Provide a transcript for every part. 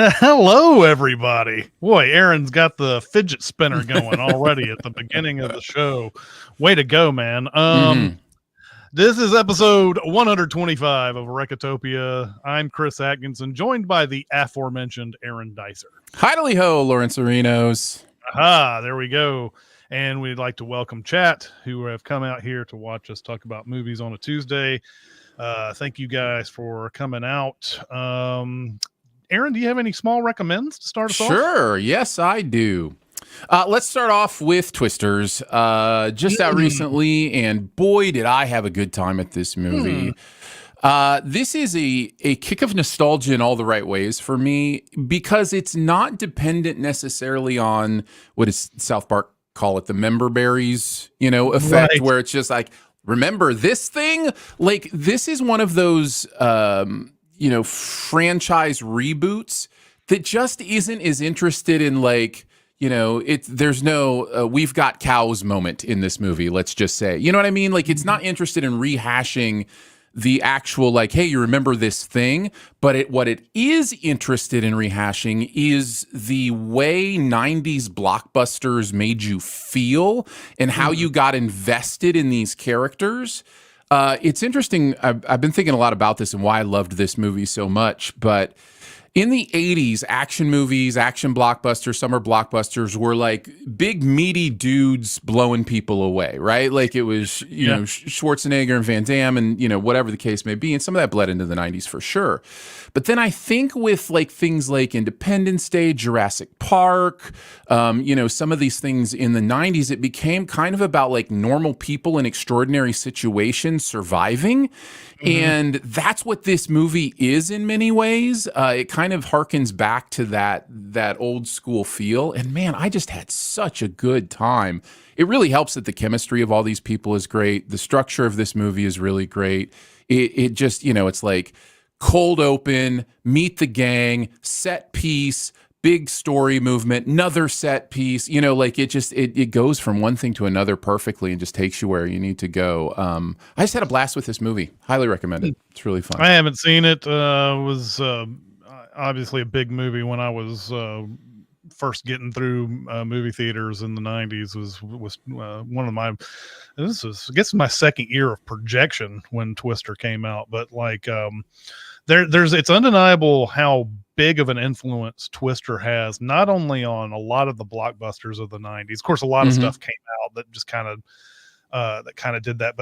Hello, everybody. Boy, Aaron's got the fidget spinner going already at the beginning of the show. Way to go, man. Hmm. This is episode 125 of Recotopia. I'm Chris Atkinson, joined by the aforementioned Aaron Dicer. Hidely ho, Lawrence Arenos. Aha, there we go. And we'd like to welcome chat who have come out here to watch us talk about movies on a Tuesday. Thank you guys for coming out. Aaron, do you have any small recommends to start us off? Sure, yes, I do. Let's start off with Twisters. Just out recently, and boy, did I have a good time at this movie. This is a kick of nostalgia in all the right ways for me because it's not dependent necessarily on what is South Park call it, the member berries, effect, Right. where it's just like, remember this thing? Like, this is one of those, franchise reboots that just isn't as interested in like, there's no we've got cows moment in this movie, let's just say. You know what I mean? Like, it's not interested in rehashing the actual, like, hey, you remember this thing, but what it is interested in rehashing is the way 90s blockbusters made you feel and how you got invested in these characters. It's interesting. I've been thinking a lot about this and why I loved this movie so much, but in the 80s, action movies, action blockbusters, summer blockbusters were like big, meaty dudes blowing people away, right? Like it was, Schwarzenegger and Van Damme and, whatever the case may be. And some of that bled into the 90s for sure. But then I think with like things like Independence Day, Jurassic Park, some of these things in the 90s, it became kind of about like normal people in extraordinary situations surviving. And that's what this movie is in many ways. It kind of harkens back to that old school feel. And man, I just had such a good time. It really helps that the chemistry of all these people is great. The structure of this movie is really great. It just, it's like cold open, meet the gang, set piece, big story movement, another set piece, it goes from one thing to another perfectly and just takes you where you need to go. I just had a blast with this movie. Highly recommend it. It's really fun. I haven't seen it. Was obviously a big movie when I was first getting through movie theaters in the 90s. Was one of my, this is, I guess, my second year of projection when Twister came out. But like, there's it's undeniable how big of an influence Twister has, not only on a lot of the blockbusters of the 90s. Of course, a lot of stuff came out that just kind of did that,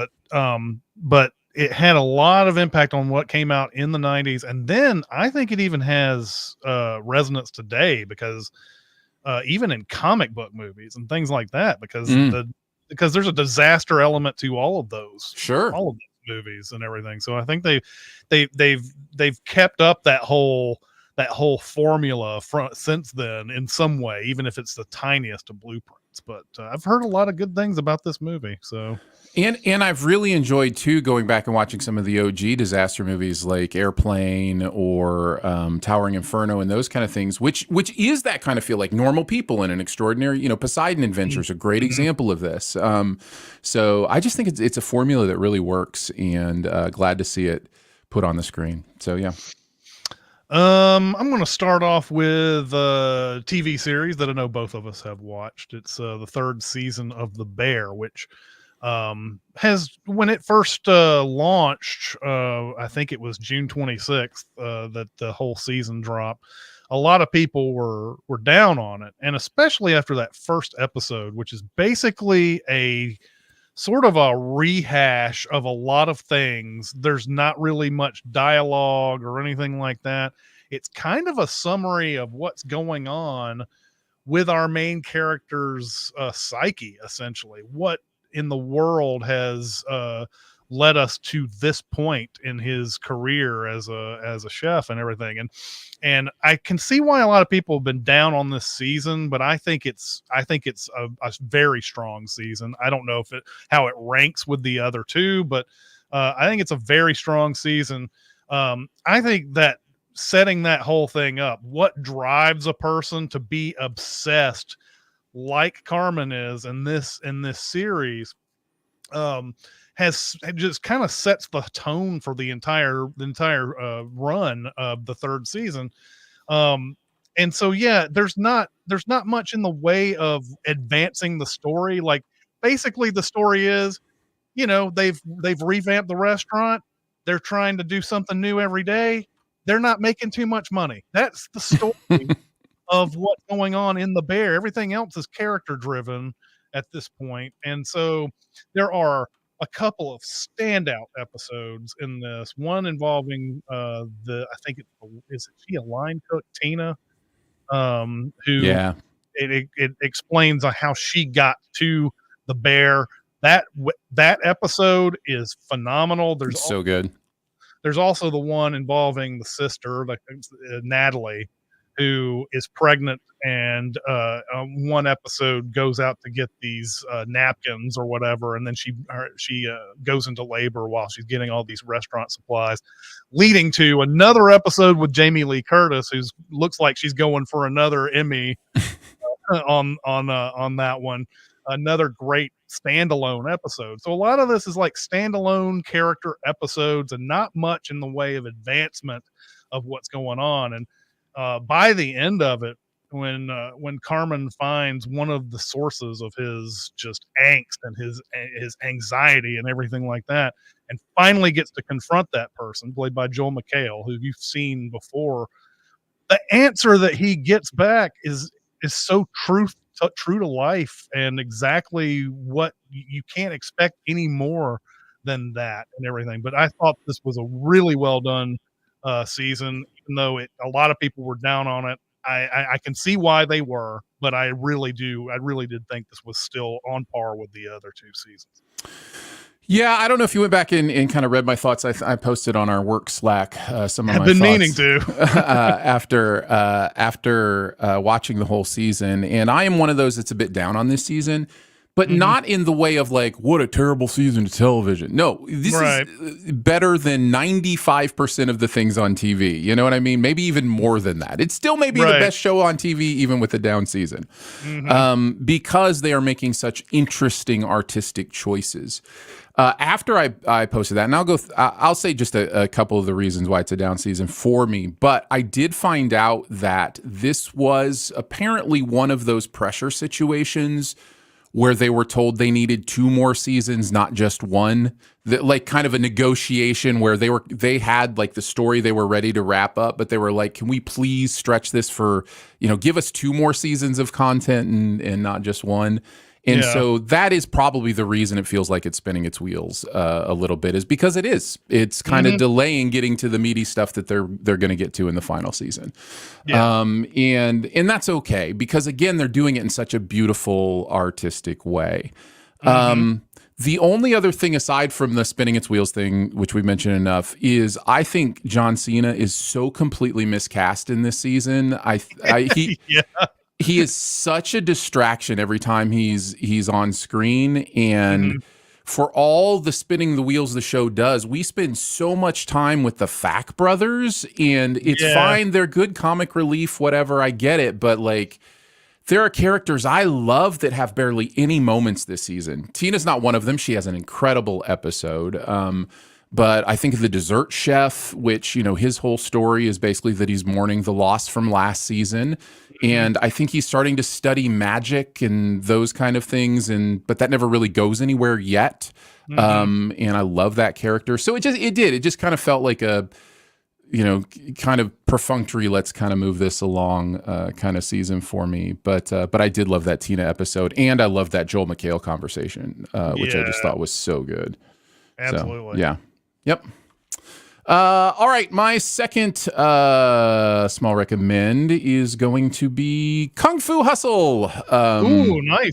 but it had a lot of impact on what came out in the 90s. And then I think it even has resonance today because even in comic book movies and things like that, because there's a disaster element to all of those. Sure. All of those movies and everything. So I think they've kept up that whole formula since then in some way, even if it's the tiniest of blueprints. But I've heard a lot of good things about this movie. So and I've really enjoyed too going back and watching some of the OG disaster movies like Airplane or Towering Inferno and those kind of things, which is that kind of feel, like normal people in an extraordinary, Poseidon Adventure is a great example of this. So I just think it's a formula that really works, and glad to see it put on the screen. So yeah. I'm going to start off with a TV series that I know both of us have watched. It's the third season of The Bear, which has, when it first launched, I think it was June 26th that the whole season dropped. A lot of people were down on it, and especially after that first episode, which is basically a sort of a rehash of a lot of things. There's not really much dialogue or anything like that. It's kind of a summary of what's going on with our main character's psyche, essentially. What in the world has led us to this point in his career as a chef and everything. And I can see why a lot of people have been down on this season, but I think it's a very strong season. I don't know how it ranks with the other two, but I think it's a very strong season. I think that setting that whole thing up, what drives a person to be obsessed like Carmen is in this series, has just kind of sets the tone for the entire run of the third season. And so yeah, there's not much in the way of advancing the story. Like basically the story is, you know, they've revamped the restaurant. They're trying to do something new every day. They're not making too much money. That's the story of what's going on in The Bear. Everything else is character driven at this point. And so there are a couple of standout episodes in this. One involving the I think is it she a line cook, Tina, who Yeah, it explains on how she got to the bear. That episode is phenomenal. it's so good. There's also the one involving the sister, like Natalie, who is pregnant, and one episode goes out to get these napkins or whatever, and then she goes into labor while she's getting all these restaurant supplies, leading to another episode with Jamie Lee Curtis, who looks like she's going for another Emmy on that one. Another great standalone episode. So a lot of this is like standalone character episodes and not much in the way of advancement of what's going on. And by the end of it, when Carmen finds one of the sources of his just angst and his anxiety and everything like that, and finally gets to confront that person, played by Joel McHale, who you've seen before, the answer that he gets back is so true to life and exactly what you can't expect any more than that and everything. But I thought this was a really well done season, even though a lot of people were down on it. I can see why they were, but I really did think this was still on par with the other two seasons. Yeah, I don't know if you went back and kind of read my thoughts. I posted on our work Slack some of my I've been thoughts meaning to after watching the whole season, and I am one of those that's a bit down on this season, but not in the way of like what a terrible season of television. No, this is better than 95% of the things on TV. You know what I mean? Maybe even more than that. It's still maybe the best show on TV, even with the down season, because they are making such interesting artistic choices. After I posted that, and I'll say just a couple of the reasons why it's a down season for me, but I did find out that this was apparently one of those pressure situations where they were told they needed 2 more seasons, not just one. Like kind of a negotiation where they had like the story they were ready to wrap up, but they were like, can we please stretch this for, give us 2 more seasons of content and not just one. And so that is probably the reason it feels like it's spinning its wheels a little bit, is because it's kind of delaying getting to the meaty stuff that they're going to get to in the final season. And that's okay, because again, they're doing it in such a beautiful artistic way. The only other thing aside from the spinning its wheels thing, which we mentioned enough, is I think John Cena is so completely miscast in this season. He is such a distraction every time he's on screen, and for all the spinning the wheels the show does, we spend so much time with the Fack brothers, and it's fine. They're good comic relief, whatever. I get it, but like, there are characters I love that have barely any moments this season. Tina's not one of them. She has an incredible episode. But I think of the dessert chef, which, his whole story is basically that he's mourning the loss from last season. And I think he's starting to study magic and those kind of things. But that never really goes anywhere yet. And I love that character. So it just kind of felt like a, kind of perfunctory, let's kind of move this along kind of season for me. But I did love that Tina episode. And I love that Joel McHale conversation, which I just thought was so good. Absolutely. So, yeah. Yep. All right. My second small recommend is going to be Kung Fu Hustle. Ooh, nice.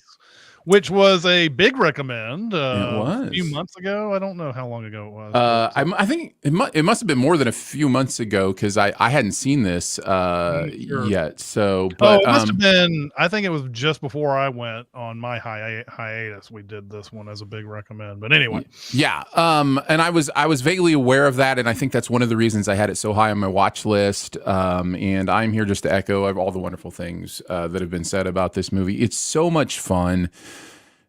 Which was a big recommend it was a few months ago. I don't know how long ago it was. I think it must have been more than a few months ago, because I hadn't seen this yet. So, but it must have been. I think it was just before I went on my hiatus. We did this one as a big recommend. But anyway, yeah. And I was vaguely aware of that, and I think that's one of the reasons I had it so high on my watch list. And I'm here just to echo all the wonderful things that have been said about this movie. It's so much fun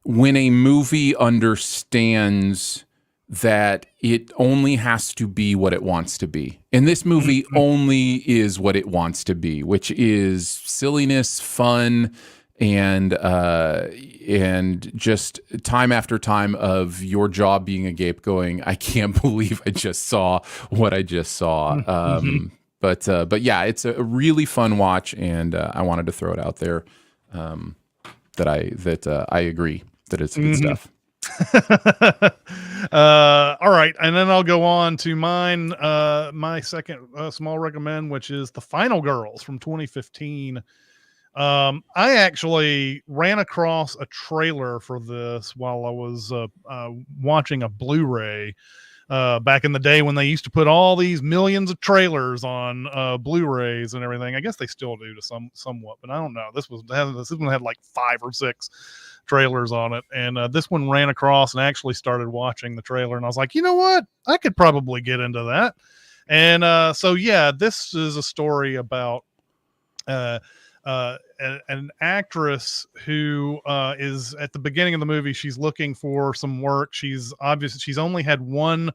when a movie understands that it only has to be what it wants to be. And this movie Mhm. only is what it wants to be, which is silliness, fun, and just time after time of your jaw being agape going, I can't believe I just saw what I just saw. Mhm. But yeah, it's a really fun watch, and I wanted to throw it out there, that I agree that it's good Mhm. stuff. All right, and then I'll go on to mine. My second small recommend, which is The Final Girls from 2015. I actually ran across a trailer for this while I was watching a Blu-ray back in the day when they used to put all these millions of trailers on Blu-rays and everything. I guess they still do to somewhat, but I don't know. This one had like 5 or 6 trailers on it, and this one ran across and actually started watching the trailer, and I was like, you know what? I could probably get into that. And so yeah, this is a story about uh, an actress who is at the beginning of the movie. She's looking for some work. She's only had one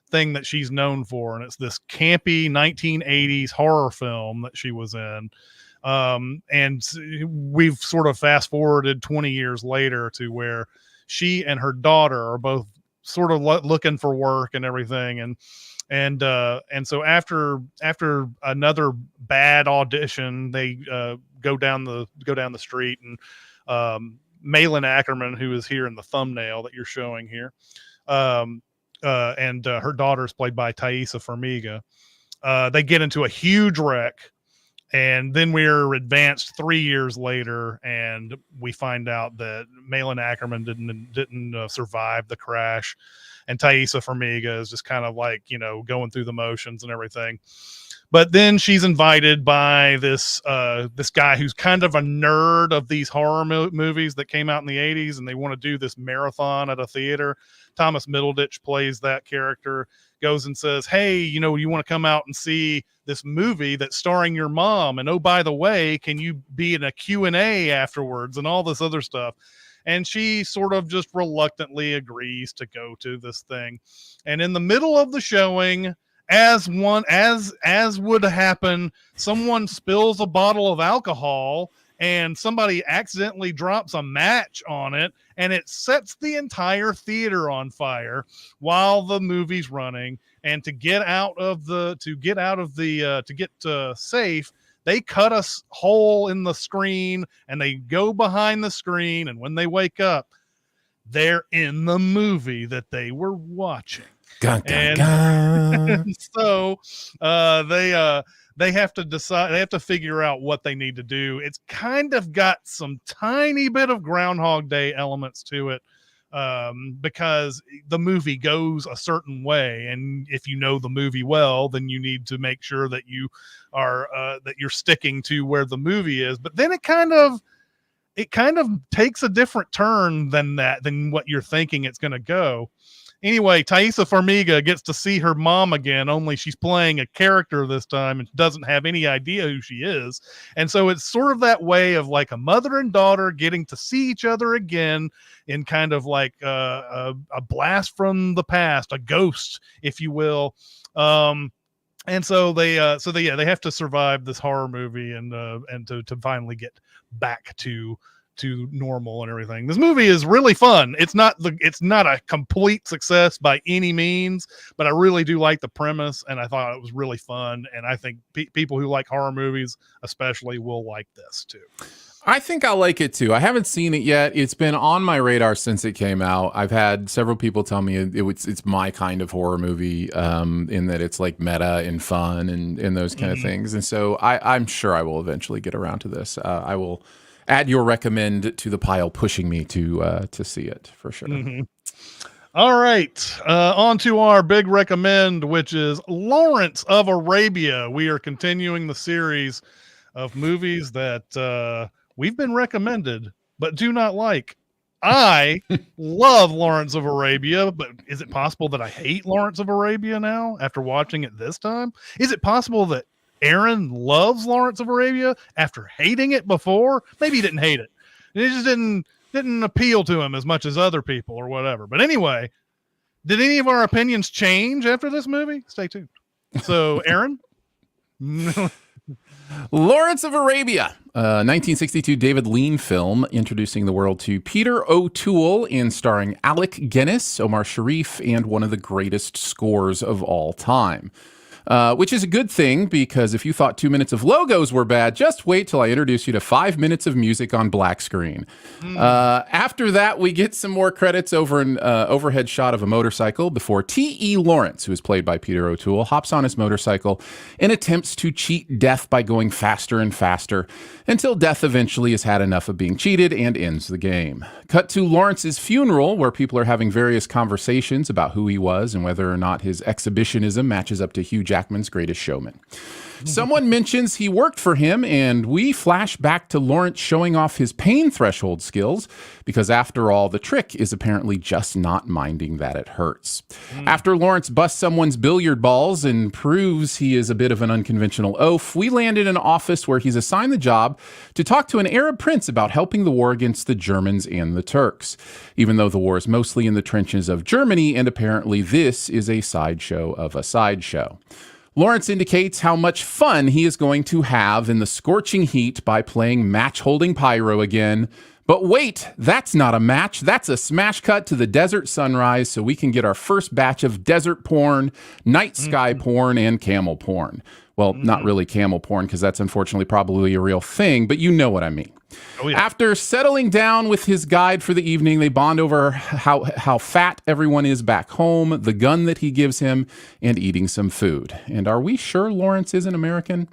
thing that she's known for, and it's this campy 1980s horror film that she was in. And we've sort of fast forwarded 20 years later to where she and her daughter are both sort of looking for work and everything. And so after another bad audition, they go down the street, and Malin Ackerman, who is here in the thumbnail that you're showing here, um, and her daughter is played by Thaisa Farmiga. They get into a huge wreck, and then we're advanced 3 years later, and we find out that Malin Ackerman didn't survive the crash, and Thaisa Farmiga is just kind of like, going through the motions and everything. But then she's invited by this guy who's kind of a nerd of these horror movies that came out in the 80s, and they want to do this marathon at a theater. Thomas Middleditch plays that character, goes and says, hey, you want to come out and see this movie that's starring your mom, and oh, by the way, can you be in a Q&A afterwards, and all this other stuff. And she sort of just reluctantly agrees to go to this thing. And in the middle of the showing, as would happen, someone spills a bottle of alcohol, and somebody accidentally drops a match on it, and it sets the entire theater on fire while the movie's running. And to get safe, they cut a hole in the screen, and they go behind the screen, and when they wake up, they're in the movie that they were watching. Gun, gun, And gun. so they have to decide, they have to figure out what they need to do. It's kind of got some tiny bit of Groundhog Day elements to it, because the movie goes a certain way, and if you know the movie well, then you need to make sure that you're sticking to where the movie is. But then it kind of takes a different turn than what you're thinking it's going to go. Anyway, Thaisa Farmiga gets to see her mom again, only she's playing a character this time and doesn't have any idea who she is. And so it's sort of that way of like a mother and daughter getting to see each other again in kind of like a blast from the past, a ghost, if you will. And so they have to survive this horror movie, and to finally get back to normal and everything. This movie is really fun. It's not a complete success by any means, but I really do like the premise, and I thought it was really fun. And I think people who like horror movies especially will like this too. I think I'll like it too. I haven't seen it yet. It's been on my radar since it came out. I've had several people tell me it's my kind of horror movie, in that it's like meta and fun and those kind of things. And so I'm sure I will eventually get around to this. I will add your recommend to the pile, pushing me to see it for sure. Mm-hmm. All right, on to our big recommend, which is Lawrence of Arabia. We are continuing the series of movies that we've been recommended but do not like. I love Lawrence of Arabia, but is it possible that I hate Lawrence of Arabia now after watching it this time? Is it possible that Aaron loves Lawrence of Arabia after hating it before? Maybe he didn't hate it. It just didn't appeal to him as much as other people or whatever. But anyway, Did any of our opinions change after this movie? Stay tuned. So, Aaron? Lawrence of Arabia, 1962 David Lean film introducing the world to Peter O'Toole and starring Alec Guinness, Omar Sharif, and one of the greatest scores of all time. Which is a good thing, because if you thought 2 minutes of logos were bad, just wait till I introduce you to 5 minutes of music on black screen. After that, we get some more credits over an overhead shot of a motorcycle before T.E. Lawrence, who is played by Peter O'Toole, hops on his motorcycle and attempts to cheat death by going faster and faster until death eventually has had enough of being cheated and ends the game. Cut to Lawrence's funeral, where people are having various conversations about who he was and whether or not his exhibitionism matches up to Hugh Jackman's Greatest Showman. Someone mentions he worked for him, and we flash back to Lawrence showing off his pain threshold skills, because after all, the trick is apparently just not minding that it hurts. After Lawrence busts someone's billiard balls and proves he is a bit of an unconventional oaf, we land in an office where he's assigned the job to talk to an Arab prince about helping the war against the Germans and the Turks, even though the war is mostly in the trenches of Germany, and apparently this is a sideshow of a sideshow. Lawrence indicates how much fun he is going to have in the scorching heat by playing match-holding pyro again. But wait, that's not a match. That's a smash cut to the desert sunrise so we can get our first batch of desert porn, night sky porn, and camel porn. Well, not really camel porn, because that's unfortunately probably a real thing, but you know what I mean. Oh, yeah. After settling down with his guide for the evening, they bond over how fat everyone is back home, the gun that he gives him, and eating some food. And are we sure Lawrence isn't American?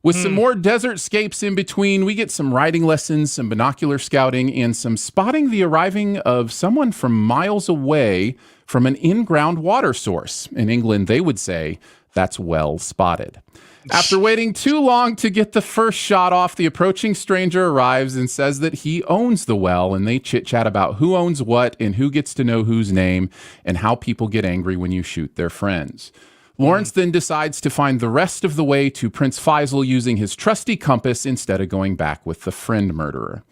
With some more desert scapes in between, we get some riding lessons, some binocular scouting, and some spotting the arriving of someone from miles away from an in-ground water source. In England, they would say, that's well spotted. After waiting too long to get the first shot off, the approaching stranger arrives and says that he owns the well, and they chit-chat about who owns what and who gets to know whose name and how people get angry when you shoot their friends. Lawrence then decides to find the rest of the way to Prince Faisal using his trusty compass instead of going back with the friend murderer.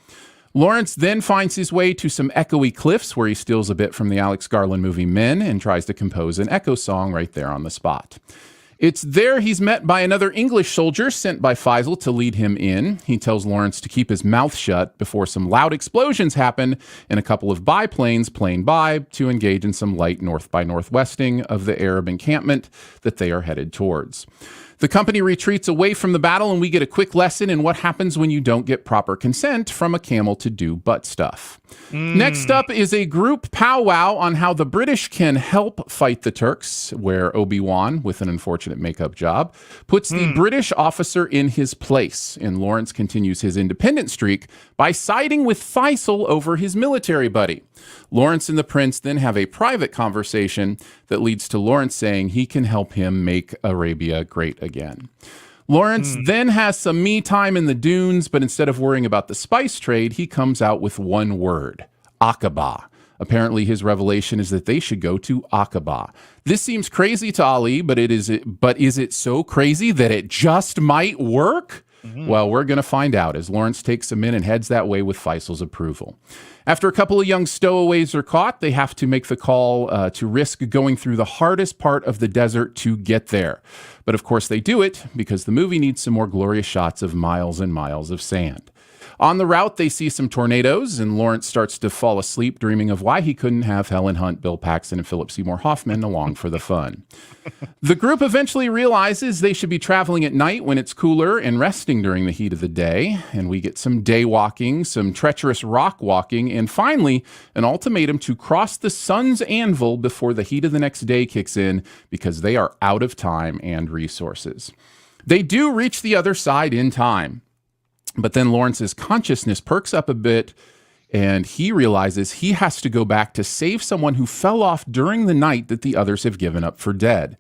Lawrence then finds his way to some echoey cliffs where he steals a bit from the Alex Garland movie Men and tries to compose an echo song right there on the spot. It's there he's met by another English soldier sent by Faisal to lead him in. He tells Lawrence to keep his mouth shut before some loud explosions happen and a couple of biplanes plane by to engage in some light north by northwesting of the Arab encampment that they are headed towards. The company retreats away from the battle, and we get a quick lesson in what happens when you don't get proper consent from a camel to do butt stuff. Next up is a group powwow on how the British can help fight the Turks, where Obi-Wan, with an unfortunate makeup job, puts the British officer in his place, and Lawrence continues his independent streak by siding with Faisal over his military buddy. Lawrence and the prince then have a private conversation that leads to Lawrence saying he can help him make Arabia great again. Lawrence then has some me time in the dunes, but instead of worrying about the spice trade, he comes out with one word: Aqaba. Apparently his revelation is that they should go to Aqaba. This seems crazy to Ali, but is it so crazy that it just might work? Well, we're going to find out as Lawrence takes him in and heads that way with Faisal's approval. After a couple of young stowaways are caught, they have to make the call to risk going through the hardest part of the desert to get there. But of course they do it because the movie needs some more glorious shots of miles and miles of sand. On the route, they see some tornadoes, and Lawrence starts to fall asleep, dreaming of why he couldn't have Helen Hunt, Bill Paxton, and Philip Seymour Hoffman along for the fun. The group eventually realizes they should be traveling at night when it's cooler and resting during the heat of the day, and we get some day walking, some treacherous rock walking, and finally, an ultimatum to cross the sun's anvil before the heat of the next day kicks in because they are out of time and resources. They do reach the other side in time. But then Lawrence's consciousness perks up a bit, and he realizes he has to go back to save someone who fell off during the night that the others have given up for dead.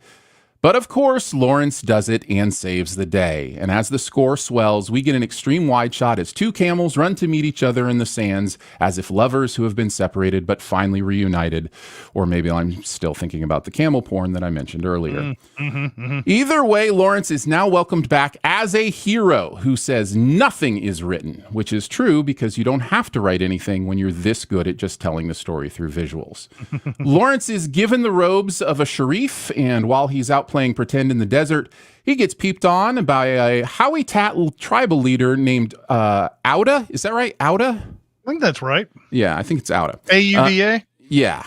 But of course, Lawrence does it and saves the day. And as the score swells, we get an extreme wide shot as two camels run to meet each other in the sands as if lovers who have been separated but finally reunited. Or maybe I'm still thinking about the camel porn that I mentioned earlier. Either way, Lawrence is now welcomed back as a hero who says nothing is written, which is true because you don't have to write anything when you're this good at just telling the story through visuals. Lawrence is given the robes of a sharif, and while he's out playing pretend in the desert, he gets peeped on by a Howie-Tat tribal leader named Auda. Is that right? Auda? I think that's right. Yeah, I think it's Auda. Auda? Yeah,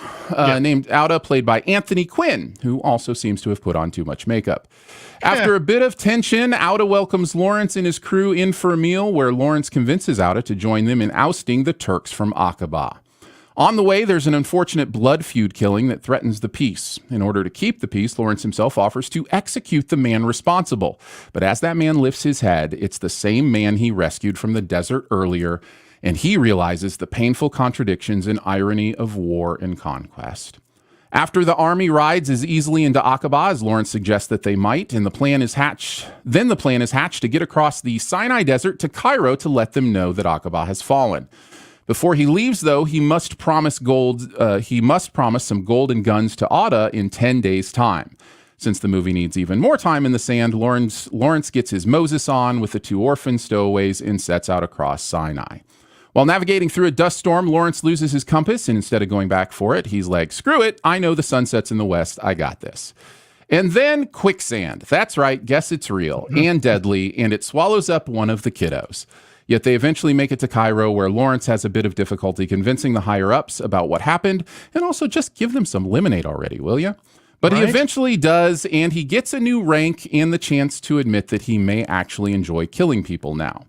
named Auda, played by Anthony Quinn, who also seems to have put on too much makeup. After a bit of tension, Auda welcomes Lawrence and his crew in for a meal where Lawrence convinces Auda to join them in ousting the Turks from Aqaba. On the way, there's an unfortunate blood feud killing that threatens the peace. In order to keep the peace, Lawrence himself offers to execute the man responsible. But as that man lifts his head, it's the same man he rescued from the desert earlier, and he realizes the painful contradictions and irony of war and conquest. After the army rides as easily into Aqaba as Lawrence suggests that they might, and the plan is hatched to get across the Sinai Desert to Cairo to let them know that Aqaba has fallen. Before he leaves, though, he must promise some gold and guns to Auda in 10 days' time. Since the movie needs even more time in the sand, Lawrence gets his Moses on with the two orphan stowaways and sets out across Sinai. While navigating through a dust storm, Lawrence loses his compass, and instead of going back for it, he's like, screw it, I know the sun sets in the west, I got this. And then quicksand. That's right, guess it's real and deadly, and it swallows up one of the kiddos. Yet they eventually make it to Cairo, where Lawrence has a bit of difficulty convincing the higher-ups about what happened, and also just give them some lemonade already, will you? But He eventually does, and he gets a new rank and the chance to admit that he may actually enjoy killing people now.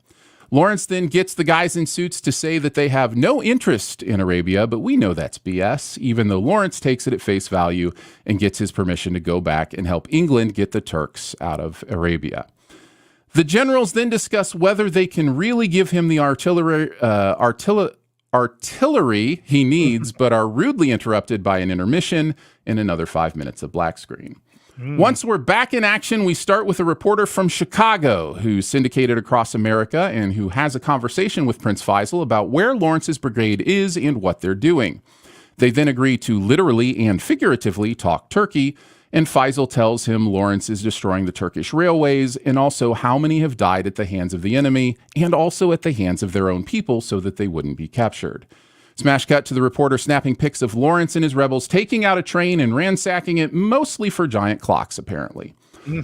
Lawrence then gets the guys in suits to say that they have no interest in Arabia, but we know that's BS, even though Lawrence takes it at face value and gets his permission to go back and help England get the Turks out of Arabia. The generals then discuss whether they can really give him the artillery he needs, but are rudely interrupted by an intermission and another 5 minutes of black screen. Once we're back in action, we start with a reporter from Chicago who's syndicated across America and who has a conversation with Prince Faisal about where Lawrence's brigade is and what they're doing. They then agree to literally and figuratively talk Turkey, and Faisal tells him Lawrence is destroying the Turkish railways and also how many have died at the hands of the enemy and also at the hands of their own people so that they wouldn't be captured. Smash cut to the reporter snapping pics of Lawrence and his rebels taking out a train and ransacking it, mostly for giant clocks, apparently.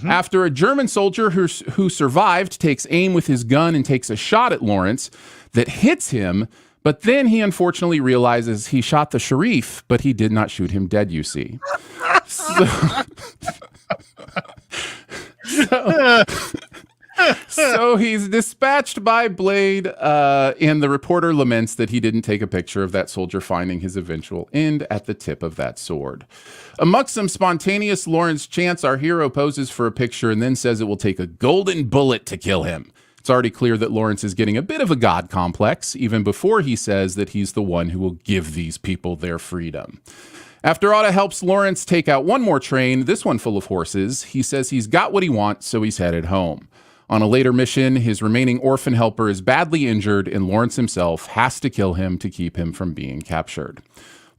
After a German soldier who survived takes aim with his gun and takes a shot at Lawrence that hits him, but then he unfortunately realizes he shot the Sharif, but he did not shoot him dead, you see. So he's dispatched by Blade, and the reporter laments that he didn't take a picture of that soldier finding his eventual end at the tip of that sword. Amongst some spontaneous Lawrence chants, our hero poses for a picture and then says it will take a golden bullet to kill him. It's already clear that Lawrence is getting a bit of a god complex, even before he says that he's the one who will give these people their freedom. After Auda helps Lawrence take out one more train, this one full of horses, he says he's got what he wants, so he's headed home. On a later mission, his remaining orphan helper is badly injured, and Lawrence himself has to kill him to keep him from being captured.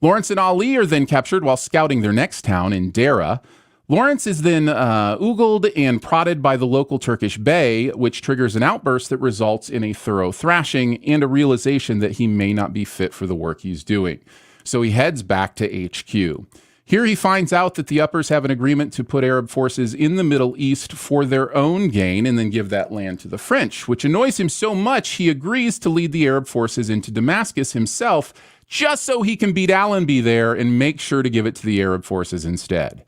Lawrence and Ali are then captured while scouting their next town in Dera. Lawrence is then oogled and prodded by the local Turkish bey, which triggers an outburst that results in a thorough thrashing and a realization that he may not be fit for the work he's doing. So he heads back to HQ. Here he finds out that the uppers have an agreement to put Arab forces in the Middle East for their own gain and then give that land to the French, which annoys him so much he agrees to lead the Arab forces into Damascus himself just so he can beat Allenby there and make sure to give it to the Arab forces instead.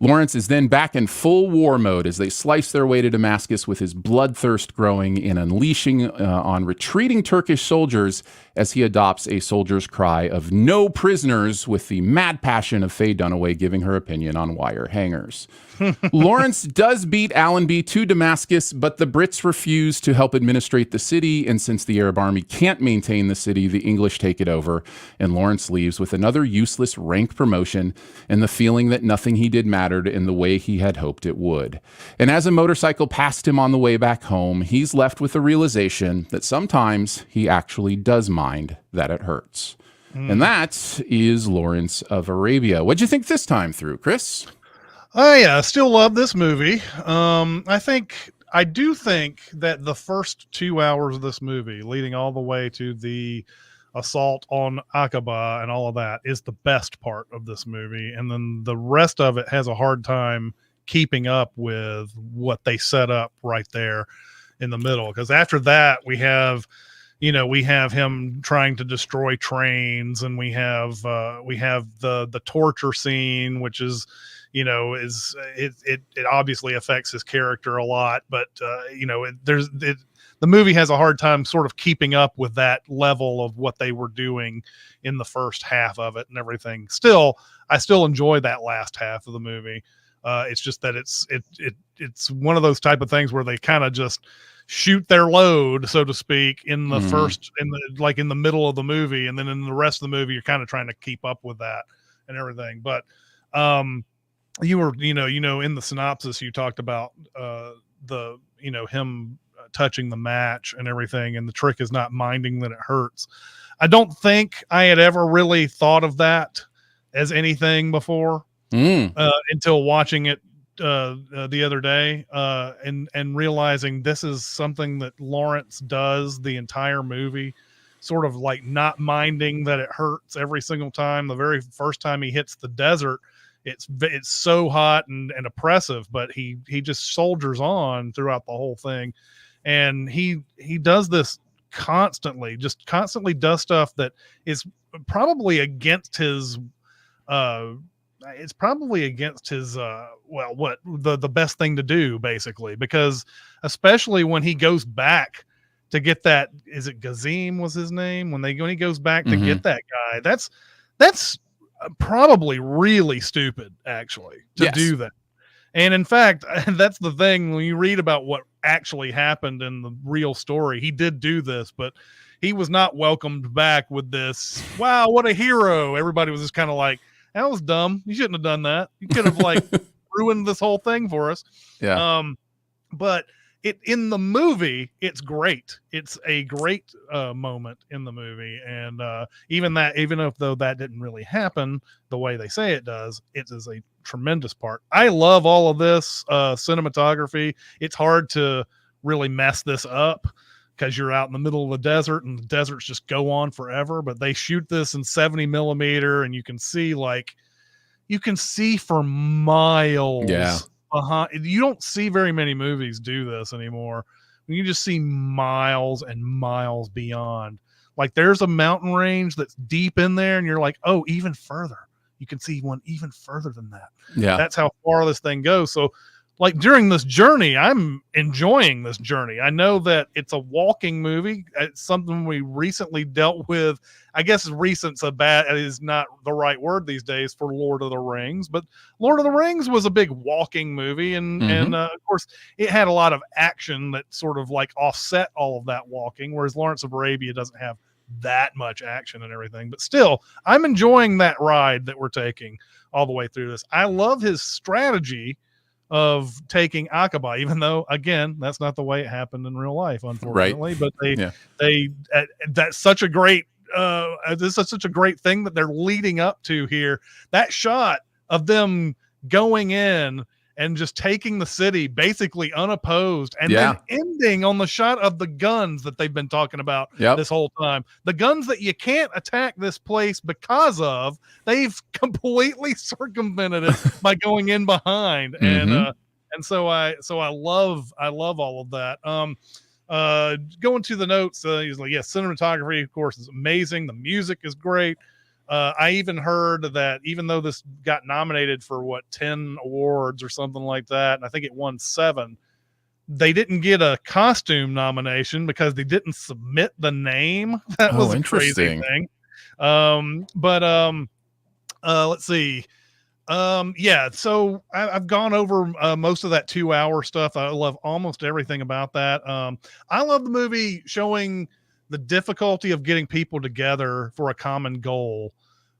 Lawrence is then back in full war mode as they slice their way to Damascus with his bloodthirst growing and unleashing on retreating Turkish soldiers as he adopts a soldier's cry of no prisoners with the mad passion of Faye Dunaway giving her opinion on wire hangers. Lawrence does beat Allenby to Damascus, but the Brits refuse to help administrate the city, and since the Arab army can't maintain the city, the English take it over, and Lawrence leaves with another useless rank promotion and the feeling that nothing he did matters mattered in the way he had hoped it would. And as a motorcycle passed him on the way back home, he's left with the realization that sometimes he actually does mind that it hurts. And that is Lawrence of Arabia. What'd you think this time through, Chris? I still love this movie. I do think that the first 2 hours of this movie, leading all the way to the assault on Aqaba and all of that, is the best part of this movie. And then the rest of it has a hard time keeping up with what they set up right there in the middle. Because after that, we have him trying to destroy trains, and we have the torture scene, which is, it obviously affects his character a lot, but the movie has a hard time sort of keeping up with that level of what they were doing in the first half of it and everything. Still, I still enjoy that last half of the movie. It's just that it's one of those type of things where they kind of just shoot their load, so to speak, in the in the middle of the movie, and then in the rest of the movie, you're kind of trying to keep up with that and everything. But you were, in the synopsis, you talked about him touching the match and everything, and the trick is not minding that it hurts. I don't think I had ever really thought of that as anything before until watching it the other day, and realizing this is something that Lawrence does the entire movie, sort of like not minding that it hurts every single time. The very first time he hits the desert, it's so hot and oppressive, but he just soldiers on throughout the whole thing. And he does this constantly does stuff that is probably against his the best thing to do, basically, because especially when he goes back to get that, is it Gazim was his name, when he goes back to get that guy, that's probably really stupid, actually, to do that. And in fact, that's the thing, when you read about what actually happened in the real story, he did do this, but he was not welcomed back with this, wow, what a hero. Everybody was just kind of like, that was dumb. You shouldn't have done that. You could have ruined this whole thing for us. Yeah. But in the movie, it's great. It's a great moment in the movie. And even though that didn't really happen the way they say it does, it is a tremendous part. I love all of this cinematography. It's hard to really mess this up because you're out in the middle of the desert and the deserts just go on forever, but they shoot this in 70 millimeter and you can see for miles behind. You don't see very many movies do this anymore. You just see miles and miles beyond. Like there's a mountain range that's deep in there and you're like, oh, even further. You can see one even further than that. Yeah. That's how far this thing goes. So like during this journey, I'm enjoying this journey. I know that it's a walking movie. It's something we recently dealt with. I guess recent's is not the right word these days for Lord of the Rings, but Lord of the Rings was a big walking movie. And of course it had a lot of action that sort of like offset all of that walking, whereas Lawrence of Arabia doesn't have that much action and everything, but still I'm enjoying that ride that we're taking all the way through this. I love his strategy of taking Aqaba, even though again that's not the way it happened in real life, unfortunately. Right. But that's such a great this is such a great thing that they're leading up to here. That shot of them going in and just taking the city basically unopposed, and then ending on the shot of the guns that they've been talking about this whole time. The guns that you can't attack this place because of, they've completely circumvented it by going in behind. And so I love all of that. Going to the notes, he's like, cinematography, of course, is amazing. The music is great. I even heard that even though this got nominated for 10 awards or something like that, and I think it won 7, they didn't get a costume nomination because they didn't submit the name. That was a crazy thing. Let's see. So I've gone over most of that 2-hour stuff. I love almost everything about that. I love the movie showing the difficulty of getting people together for a common goal.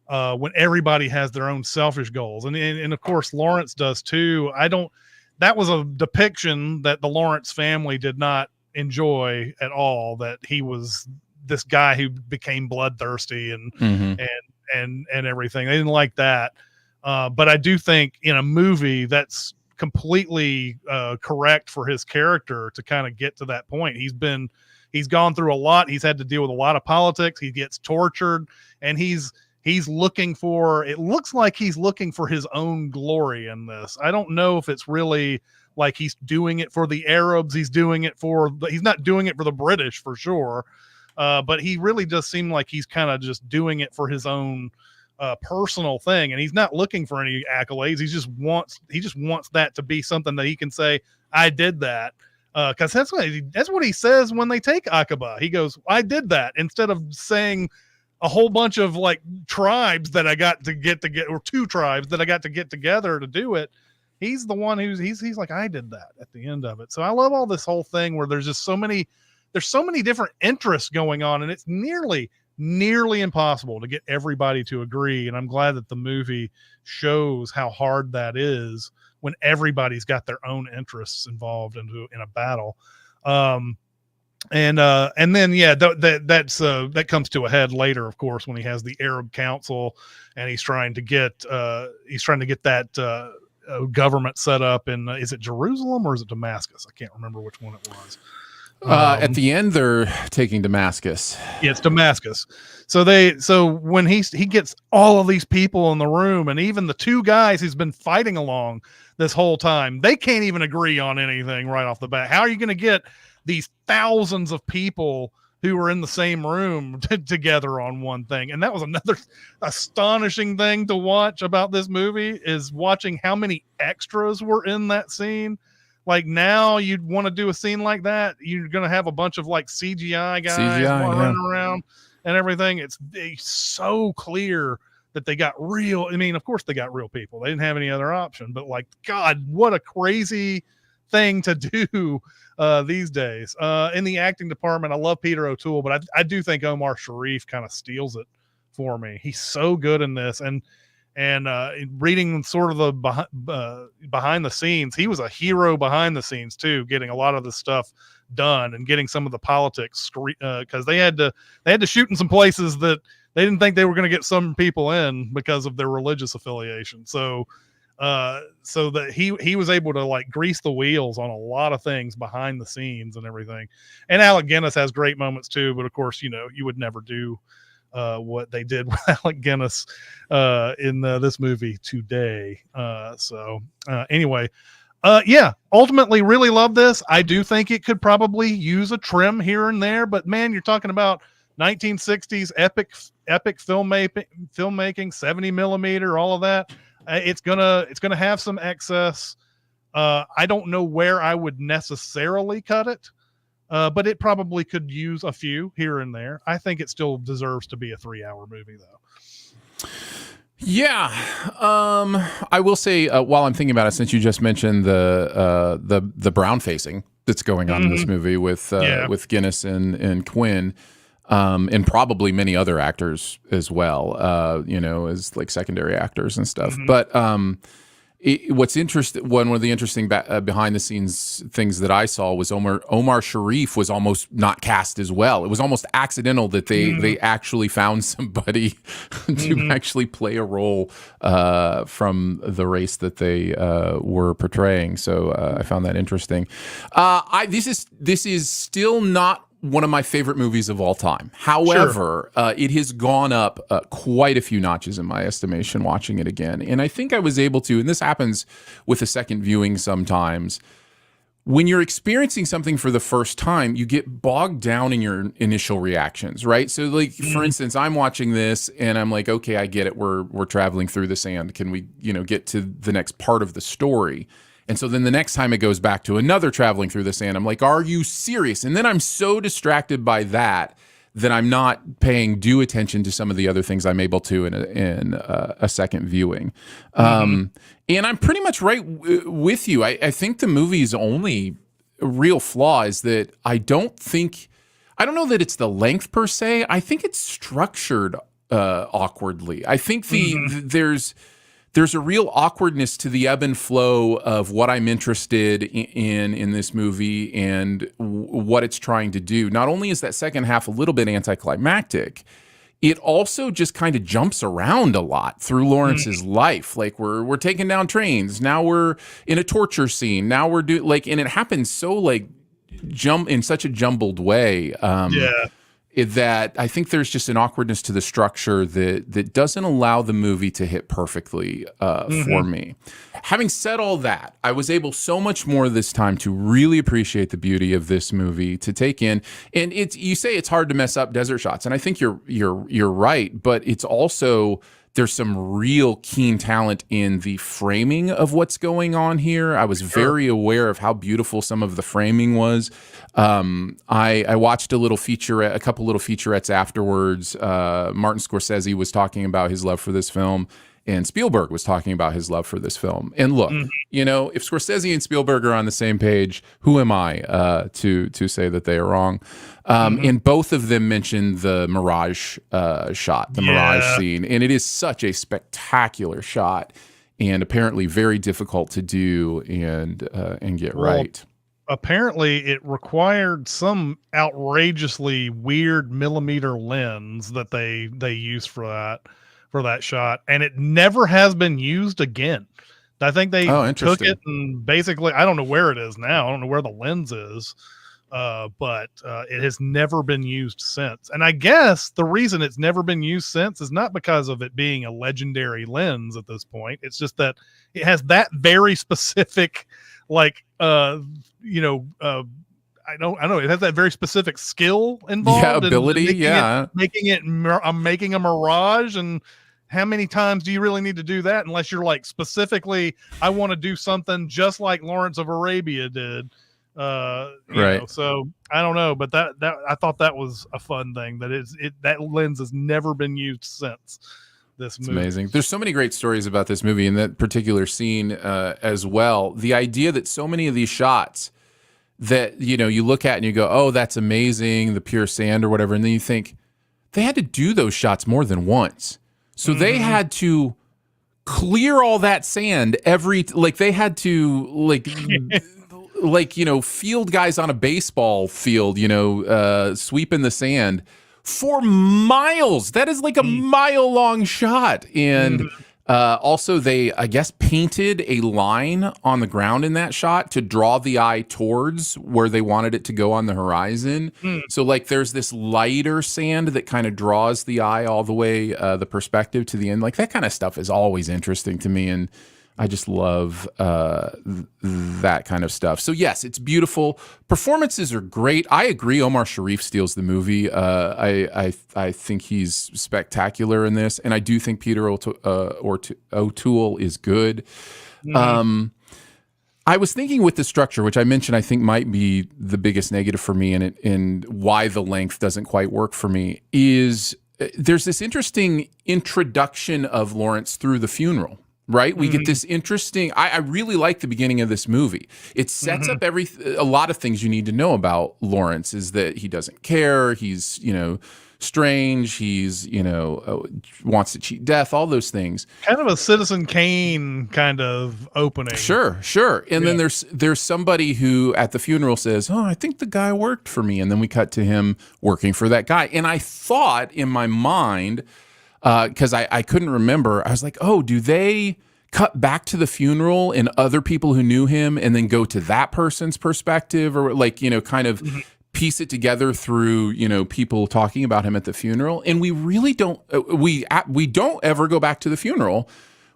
when everybody has their own selfish goals, and of course Lawrence does too. I don't. That was a depiction that the Lawrence family did not enjoy at all. That he was this guy who became bloodthirsty Mm-hmm. and and everything. They didn't like that. But I do think in a movie that's completely correct for his character to kind of get to that point. He's gone through a lot. He's had to deal with a lot of politics. He gets tortured, and he's looking for, it looks like he's looking for his own glory in this. I don't know if it's really like he's doing it for the Arabs. He's not doing it for the British for sure. But he really does seem like he's kind of just doing it for his own personal thing, and he's not looking for any accolades. He just wants that to be something that he can say, I did that. Because that's what he says when they take Aqaba. He goes, I did that, instead of saying a whole bunch of like tribes that I got to get or two tribes that I got to get together to do it. He's the one he's like, I did that at the end of it. So I love all this whole thing where there's so many different interests going on, and it's nearly impossible to get everybody to agree. And I'm glad that the movie shows how hard that is when everybody's got their own interests involved in a battle. And then that comes to a head later, of course, when he has the Arab Council and he's trying to get that government set up in, is it Jerusalem or is it Damascus? I can't remember which one it was. At the end, they're taking Damascus. Yeah, it's Damascus. So when he gets all of these people in the room, and even the two guys he's been fighting along this whole time, they can't even agree on anything right off the bat. How are you going to get these thousands of people who were in the same room together on one thing? And that was another astonishing thing to watch about this movie, is watching how many extras were in that scene. Like, now you'd want to do a scene like that, you're going to have a bunch of like CGI guys running around and everything. It's so clear that they got real. I mean, of course they got real people. They didn't have any other option, but like, God, what a crazy thing to do these days. In the acting department, I love Peter O'Toole, but I do think Omar Sharif kind of steals it for me. He's so good in this. And reading sort of the behind the scenes, he was a hero behind the scenes too, getting a lot of the stuff done and getting some of the politics, because they had to shoot in some places that they didn't think they were going to get some people in because of their religious affiliation. So that he was able to like grease the wheels on a lot of things behind the scenes and everything. And Alec Guinness has great moments too, but of course, you would never do what they did with Alec Guinness in this movie today. Anyway, ultimately really love this. I do think it could probably use a trim here and there, but man, you're talking about 1960s epic filmmaking, 70 millimeter, all of that. It's gonna have some excess. I don't know where I would necessarily cut it. But it probably could use a few here and there. I think it still deserves to be a 3-hour movie, though. Yeah, I will say while I'm thinking about it, since you just mentioned the brown facing that's going on in this movie with Guinness and Quinn, and probably many other actors as well, as like secondary actors and stuff. But what's interesting, one of the interesting behind the scenes things that I saw was Omar Sharif was almost not cast as well. It was almost accidental that they actually found somebody to actually play a role from the race that they were portraying. So I found that interesting. This is still not one of my favorite movies of all time. However, it has gone up quite a few notches in my estimation watching it again. And I think I was able to, and this happens with a second viewing sometimes, when you're experiencing something for the first time, you get bogged down in your initial reactions, right? So like, for instance, I'm watching this and I'm like, okay, I get it. We're traveling through the sand. Can we, get to the next part of the story? And so then the next time it goes back to another traveling through the sand, I'm like, are you serious? And then I'm so distracted by that I'm not paying due attention to some of the other things I'm able to in a second viewing. And I'm pretty much right with you. I think the movie's only real flaw is that I don't know that it's the length per se. I think it's structured awkwardly. I think Mhm. there's a real awkwardness to the ebb and flow of what I'm interested in this movie and what it's trying to do. Not only is that second half a little bit anticlimactic, it also just kind of jumps around a lot through Lawrence's life. Like we're taking down trains. Now we're in a torture scene. Now we're and it happens so like jump in such a jumbled way. Yeah. That I think there's just an awkwardness to the structure that doesn't allow the movie to hit perfectly for Mhm. me. Having said all that, I was able so much more this time to really appreciate the beauty of this movie, to take in. And it's, you say it's hard to mess up desert shots, and I think you're right, but it's also, there's some real keen talent in the framing of what's going on here. I was Sure. very aware of how beautiful some of the framing was. I watched a couple little featurettes afterwards. Martin Scorsese was talking about his love for this film, and Spielberg was talking about his love for this film. And look, Mhm. if Scorsese and Spielberg are on the same page, who am I to say that they are wrong? Mhm. And both of them mentioned the Mirage shot, the Mirage Yeah. scene, and it is such a spectacular shot, and apparently very difficult to do and get Well, right. apparently it required some outrageously weird millimeter lens that they used for that shot, and it never has been used again. I think they Oh, took it interesting. and basically, I don't know where it is now. I don't know where the lens is. But it has never been used since. And I guess the reason it's never been used since is not because of it being a legendary lens at this point. It's just that it has that very specific, like, you know, I know it has that very specific skill Yeah, involved in ability. Yeah, making a mirage. And how many times do you really need to do that unless you're like specifically, I want to do something just like Lawrence of Arabia did. right. So I don't know, but that I thought that was a fun thing, that that lens has never been used since this It's movie. amazing. There's so many great stories about this movie and that particular scene as well. The idea that so many of these shots that you look at and you go, "Oh, that's amazing," the pure sand or whatever, and then you think they had to do those shots more than once, so they Mm-hmm. had to clear all that sand they had to field guys on a baseball field, sweeping the sand for miles. That is like a mile long shot. And Mm-hmm. also, they, I guess, painted a line on the ground in that shot to draw the eye towards where they wanted it to go on the horizon. So, like, there's this lighter sand that kind of draws the eye all the way, the perspective to the end. Like, that kind of stuff is always interesting to me. And I just love that kind of stuff. So yes, it's beautiful. Performances are great. I agree. Omar Sharif steals the movie. I think he's spectacular in this, and I do think Peter O'Toole is good. Mm-hmm. I was thinking with the structure, which I mentioned, I think might be the biggest negative for me, and why the length doesn't quite work for me is there's this interesting introduction of Lawrence through the funeral. Right, we get Mm-hmm. this interesting. I really like the beginning of this movie. It sets Mm-hmm. up a lot of things you need to know about Lawrence. Is that he doesn't care. He's strange. He's wants to cheat death. All those things. Kind of a Citizen Kane kind of opening. Sure. And then Yeah. there's somebody who at the funeral says, "Oh, I think the guy worked for me," and then we cut to him working for that guy. And I thought in my mind, because I couldn't remember, I was like, "Oh, do they cut back to the funeral and other people who knew him, and then go to that person's perspective, or kind of Mhm. piece it together through people talking about him at the funeral?" And we really don't. We don't ever go back to the funeral,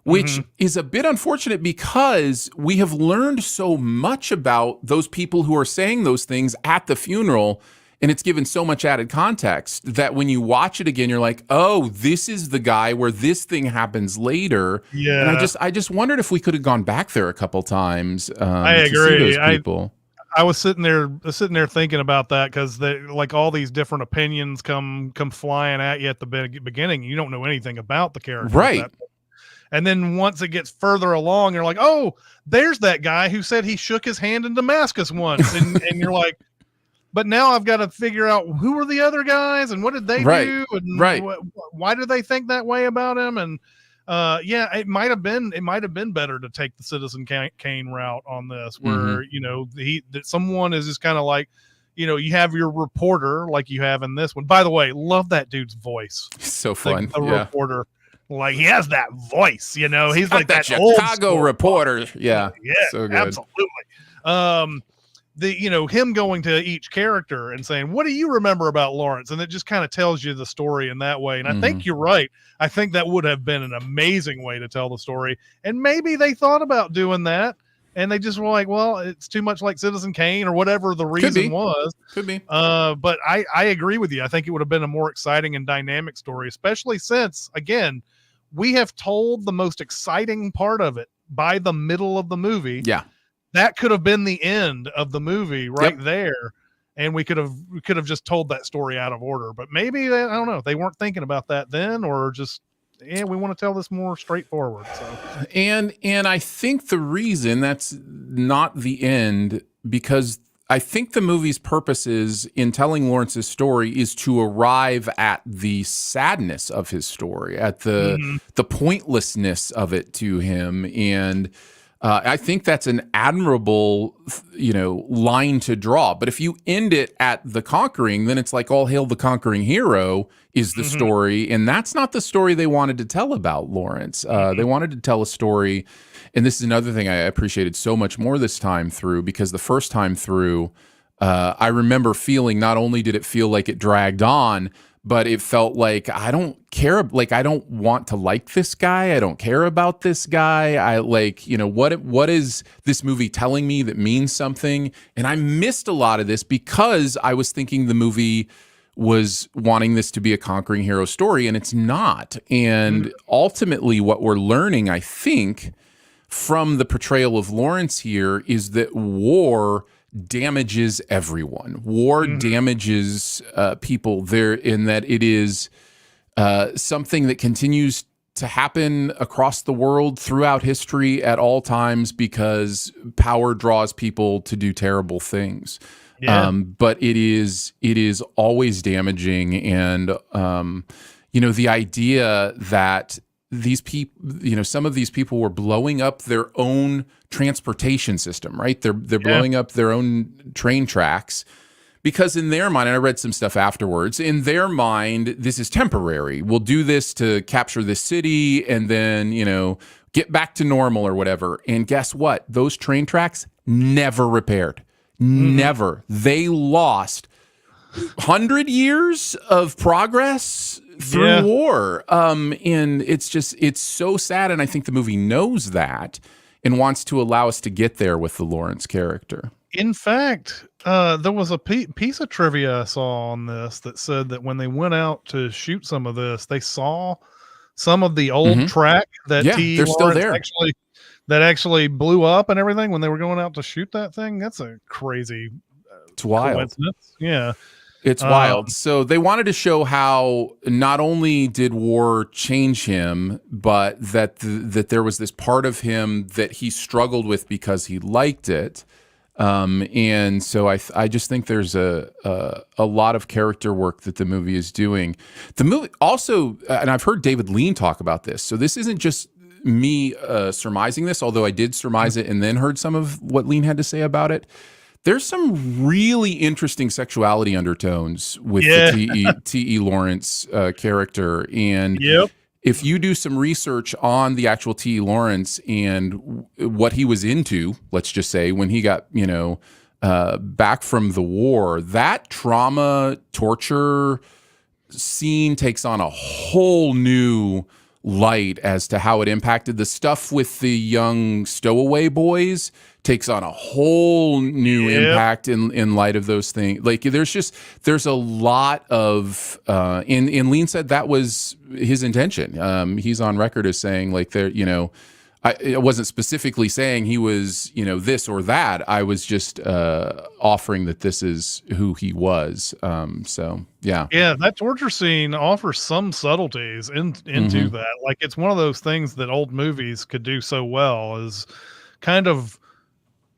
which Mhm. is a bit unfortunate because we have learned so much about those people who are saying those things at the funeral, and it's given so much added context that when you watch it again, you're like, "Oh, this is the guy where this thing happens later." And Yeah, I just wondered if we could have gone back there a couple times I to see those agree. people. I was sitting there thinking about that, because like all these different opinions come flying at you at the beginning. You don't know anything about the character at Right. that point. And then once it gets further along, you're like, oh, there's that guy who said he shook his hand in Damascus once, and you're like, but now I've got to figure out who were the other guys and what did they Right. do and Right. why do they think that way about him? And yeah, it might have been better to take the Citizen Kane route on this, where that someone is just kind of like, you have your reporter like you have in this one. By the way, love that dude's voice. So fun. The Yeah. reporter, like he has that voice, he's Got like that Chicago reporter. Yeah. Yeah, So good. absolutely. Him going to each character and saying, what do you remember about Lawrence? And it just kind of tells you the story in that way. And I think you're right. I think that would have been an amazing way to tell the story. And maybe they thought about doing that and they just were like, well, it's too much like Citizen Kane or whatever the reason was. Could be. But I agree with you. I think it would have been a more exciting and dynamic story, especially since, again, we have told the most exciting part of it by the middle of the movie. Yeah. That could have been the end of the movie right there. And we could have just told that story out of order, but maybe I don't know. They weren't thinking about that then, or just, we want to tell this more straightforward. So, and I think the reason that's not the end, because I think the movie's purposes in telling Lawrence's story is to arrive at the sadness of his story, at the pointlessness of it to him. And I think that's an admirable, line to draw. But if you end it at the conquering, then it's like all hail the conquering hero is the story. And that's not the story they wanted to tell about Lawrence. They wanted to tell a story. And this is another thing I appreciated so much more this time through, because the first time through, I remember feeling, not only did it feel like it dragged on, but it felt like I don't care. Like, I don't want to like this guy. I don't care about this guy. I like, what is this movie telling me that means something? And I missed a lot of this because I was thinking the movie was wanting this to be a conquering hero story, and it's not. And ultimately what we're learning, I think, from the portrayal of Lawrence here is that war damages everyone. War damages people there, in that it is something that continues to happen across the world throughout history at all times, because power draws people to do terrible things. Yeah. But it is always damaging. And, the idea that these people, some of these people were blowing up their own transportation system, right? They're blowing up their own train tracks because in their mind, and I read some stuff afterwards, in their mind, this is temporary. We'll do this to capture this city and then, get back to normal or whatever. And guess what? Those train tracks never repaired. Never. They lost 100 years of progress through war. And it's so sad. And I think the movie knows that and wants to allow us to get there with the Lawrence character. In fact, there was a piece of trivia I saw on this that said that when they went out to shoot some of this, they saw some of the old track that they're still there. Actually blew up and everything when they were going out to shoot that thing. That's a crazy it's wild. Coincidence. Yeah. It's wild. So they wanted to show how not only did war change him, but that that there was this part of him that he struggled with because he liked it. And so I just think there's a lot of character work that the movie is doing. The movie also, and I've heard David Lean talk about this, so this isn't just me surmising this, although I did surmise it and then heard some of what Lean had to say about it. There's some really interesting sexuality undertones with the T.E. Lawrence character. And if you do some research on the actual T.E. Lawrence and what he was into, let's just say, when he got, back from the war, that trauma, torture scene takes on a whole new light as to how it impacted. The stuff with the young stowaway boys takes on a whole new impact in light of those things. Like there's a lot of and Lean said that was his intention. He's on record as saying like I wasn't specifically saying he was, this or that. I was just offering that this is who he was. So yeah. Yeah, that torture scene offers some subtleties into that. Like it's one of those things that old movies could do so well, is kind of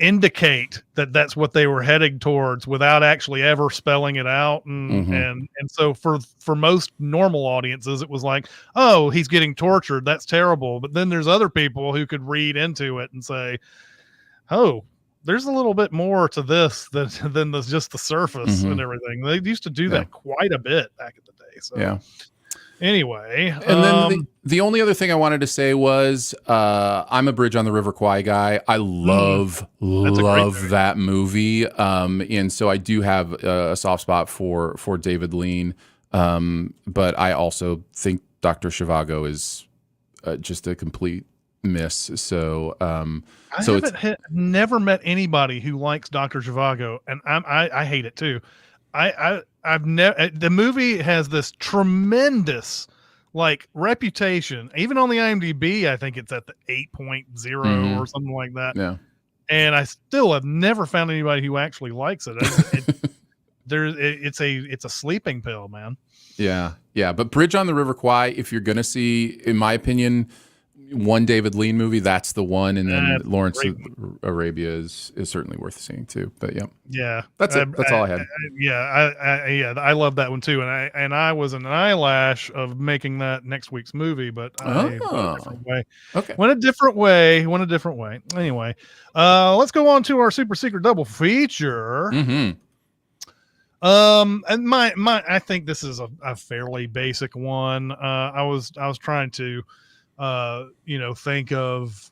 indicate that that's what they were heading towards without actually ever spelling it out. And so for most normal audiences, it was like, oh, he's getting tortured. That's terrible. But then there's other people who could read into it and say, oh, there's a little bit more to this than just the surface and everything. They used to do that quite a bit back in the day. So anyway, and then the only other thing I wanted to say was I'm a Bridge on the River Kwai guy. I love that movie, and so I do have a soft spot for David Lean, but I also think Dr. Zhivago is just a complete miss. So I never met anybody who likes Dr. Zhivago, and I hate it too. I've never. The movie has this tremendous reputation. Even on the IMDb, I think it's at the 8.0 or something like that. Yeah. And I still have never found anybody who actually likes it. It's a sleeping pill, man. Yeah. But Bridge on the River Kwai, if you're gonna see, in my opinion, one David Lean movie, that's the one, and then Lawrence of Arabia is certainly worth seeing too. But that's it. That's all I had. I love that one too, and I was an eyelash of making that next week's movie, but I went a different way. Okay, went a different way. Anyway, let's go on to our super secret double feature. And I think this is a fairly basic one. I was trying to think of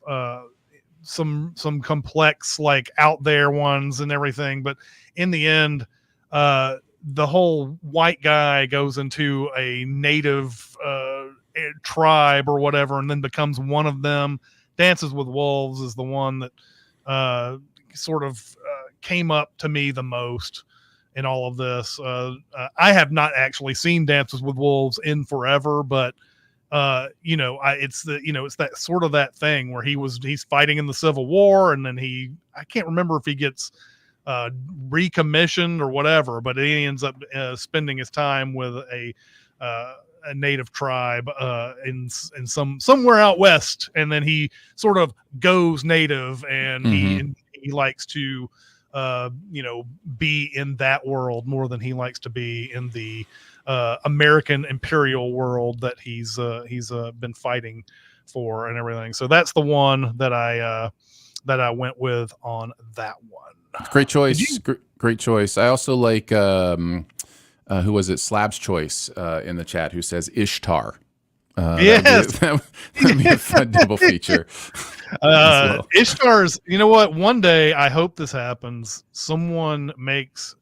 some complex, out there ones and everything, but in the end, the whole white guy goes into a native tribe or whatever, and then becomes one of them. Dances with Wolves is the one that sort of came up to me the most in all of this. I have not actually seen Dances with Wolves in forever, but it's that sort of that thing where he's fighting in the Civil War, and then I can't remember if he gets recommissioned or whatever, but he ends up spending his time with a native tribe in somewhere out west, and then he sort of goes native, and he likes to be in that world more than he likes to be in the American imperial world that he's been fighting for and everything. So that's the one that I went with on that one. Great choice. Great choice. I also like who was it? Slab's Choice in the chat, who says Ishtar. Yes, that would be a fun double feature. Well. Ishtar's. You know what? One day, I hope this happens. Someone makes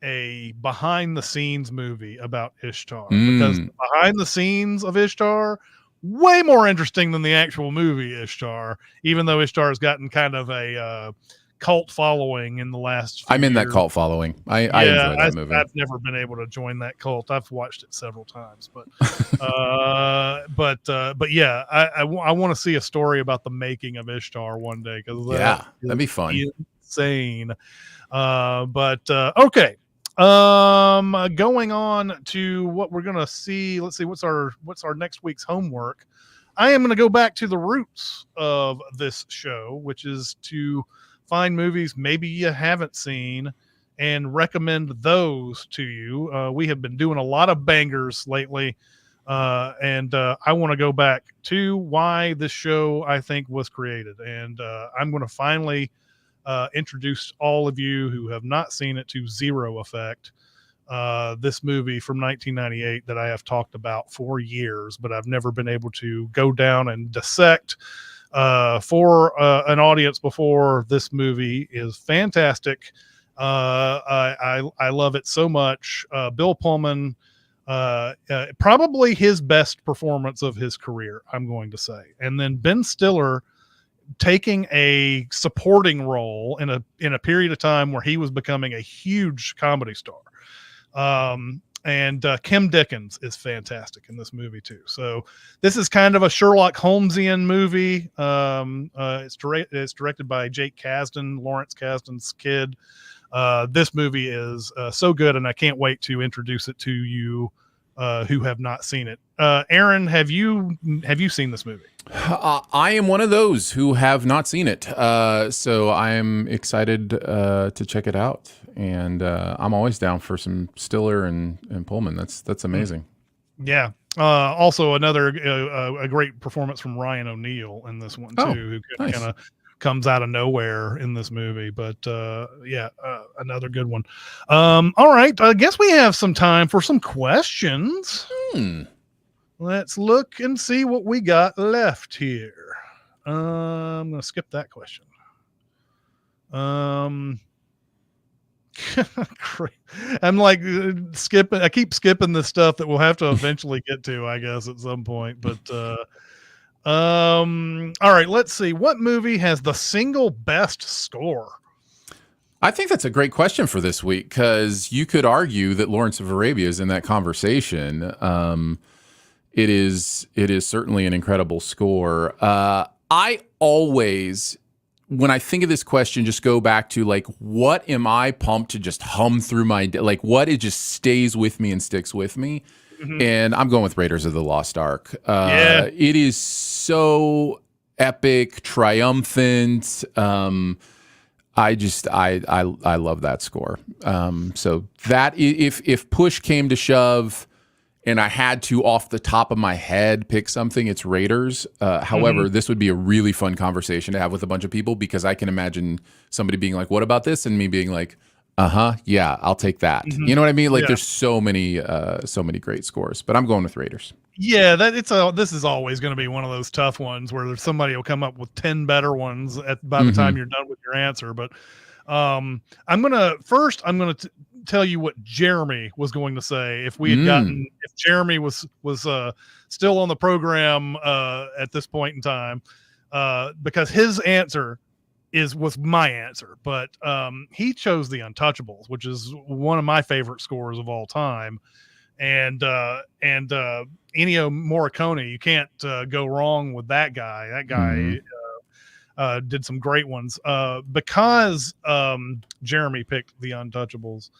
a behind the scenes movie about Ishtar, because behind the scenes of Ishtar, way more interesting than the actual movie Ishtar, even though Ishtar has gotten kind of a cult following in the last few years. that cult following. I enjoy that movie. I've never been able to join that cult. I've watched it several times, but yeah, I want to see a story about the making of Ishtar one day, because that'd be fun. Insane. Okay. Going on to what we're gonna see. Let's see what's our next week's homework. I am gonna go back to the roots of this show, which is to find movies maybe you haven't seen and recommend those to you. We have been doing a lot of bangers lately, and I want to go back to why this show, I think, was created, and I'm going to finally introduce all of you who have not seen it to Zero Effect, this movie from 1998 that I have talked about for years, but I've never been able to go down and dissect for an audience before. This movie is fantastic. I love it so much. Bill Pullman, probably his best performance of his career, I'm going to say, and then Ben Stiller taking a supporting role in a period of time where he was becoming a huge comedy star. And Kim Dickens is fantastic in this movie too. So this is kind of a Sherlock Holmesian movie. It's directed by Jake Kasdan, Lawrence Kasdan's kid. This movie is so good, and I can't wait to introduce it to you who have not seen it. Aaron, have you seen this movie? I am one of those who have not seen it, so I am excited to check it out, and I'm always down for some Stiller and Pullman. That's amazing. Yeah. Also, another a great performance from Ryan O'Neal in this one too, who nice. kind of comes out of nowhere in this movie. But another good one. All right, I guess we have some time for some questions. Let's look and see what we got left here. I'm gonna skip that question. I'm like skipping. I keep skipping the stuff that we'll have to eventually get to, I guess, at some point. But all right, let's see. What movie has the single best score? I think that's a great question for this week, because you could argue that Lawrence of Arabia is in that conversation. It is certainly an incredible score. I always, when I think of this question, just go back to like, what am I pumped to just hum through my day? Like, what it just stays with me and sticks with me. Mm-hmm. And I'm going with Raiders of the Lost Ark. It is so epic, triumphant. I love that score. So that if push came to shove, and I had to, off the top of my head, pick something, it's Raiders. However, this would be a really fun conversation to have with a bunch of people, because I can imagine somebody being like, what about this? And me being like, yeah, I'll take that. You know what I mean? Like, there's so many great scores, but I'm going with Raiders. Yeah, this is always going to be one of those tough ones where there's somebody will come up with 10 better ones by the time you're done with your answer. But I'm gonna tell you what Jeremy was going to say if Jeremy was still on the program at this point in time, because his answer was my answer, but he chose The Untouchables, which is one of my favorite scores of all time, and Ennio Morricone. You can't go wrong with that guy. That guy did some great ones. Because Jeremy picked The Untouchables,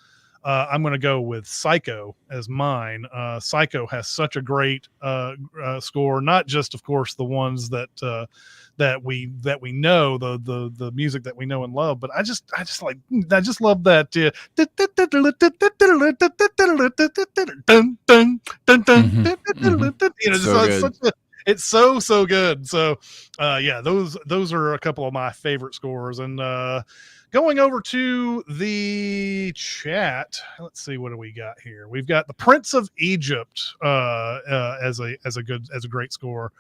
I'm going to go with Psycho as mine. Psycho has such a great score, not just, of course, the ones that we know, the music that we know and love, but I just love that. It's so good. So those are a couple of my favorite scores. And going over to the chat, let's see, what do we got here? We've got The Prince of Egypt as a great score.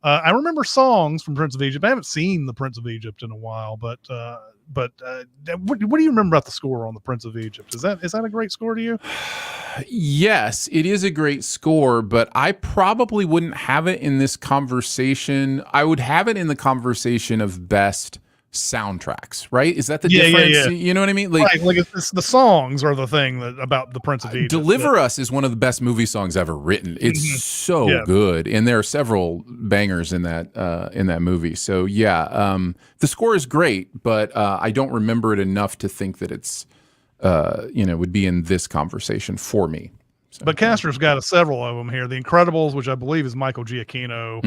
I remember songs from Prince of Egypt. I haven't seen The Prince of Egypt in a while, but what do you remember about the score on The Prince of Egypt? Is that a great score to you? Yes, it is a great score, but I probably wouldn't have it in this conversation. I would have it in the conversation of best soundtracks, right? Is that the difference? Yeah. You know what I mean? Like it's the songs are the thing about the Prince of Egypt. Deliver Us is one of the best movie songs ever written. It's so good, and there are several bangers in that movie. So the score is great, but I don't remember it enough to think that it's would be in this conversation for me. So, but Castor's got several of them here. The Incredibles, which I believe is Michael Giacchino.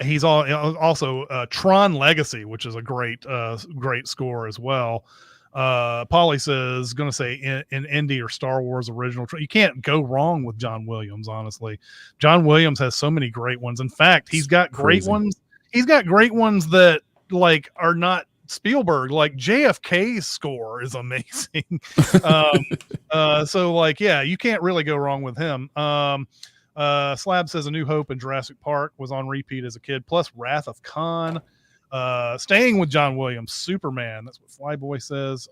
He's also Tron Legacy, which is a great score as well. Polly says, going to say in Indy or Star Wars original. You can't go wrong with John Williams, honestly. John Williams has so many great ones. In fact, he's got great ones. He's got great ones that like are not Spielberg. Like JFK's score is amazing. So like, yeah, you can't really go wrong with him. Slab says A New Hope and Jurassic Park was on repeat as a kid, plus Wrath of Khan. Staying with John Williams, Superman. That's what Flyboy says.